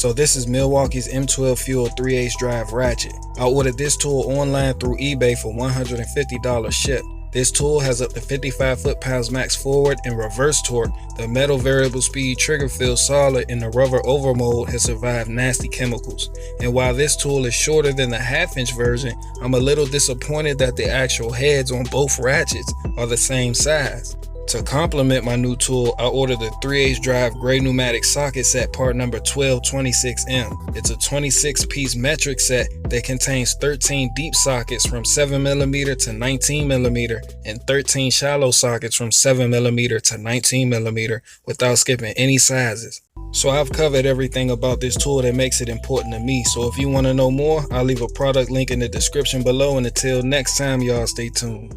So this is Milwaukee's M12 fuel 3/8 drive ratchet. I ordered this tool online through eBay for $150 shipped. This tool has up to 55 foot-pounds max forward and reverse torque. The metal variable speed trigger feels solid, and the rubber over mold has survived nasty chemicals. And while this tool is shorter than the half-inch version, I'm a little disappointed that the actual heads on both ratchets are the same size. To complement my new tool, I ordered the 3/8 drive gray pneumatic socket set part number 1226M. It's a 26-piece metric set that contains 13 deep sockets from 7mm to 19mm and 13 shallow sockets from 7mm to 19mm without skipping any sizes. So I've covered everything about this tool that makes it important to me. So if you want to know more, I'll leave a product link in the description below, and until next time, y'all stay tuned.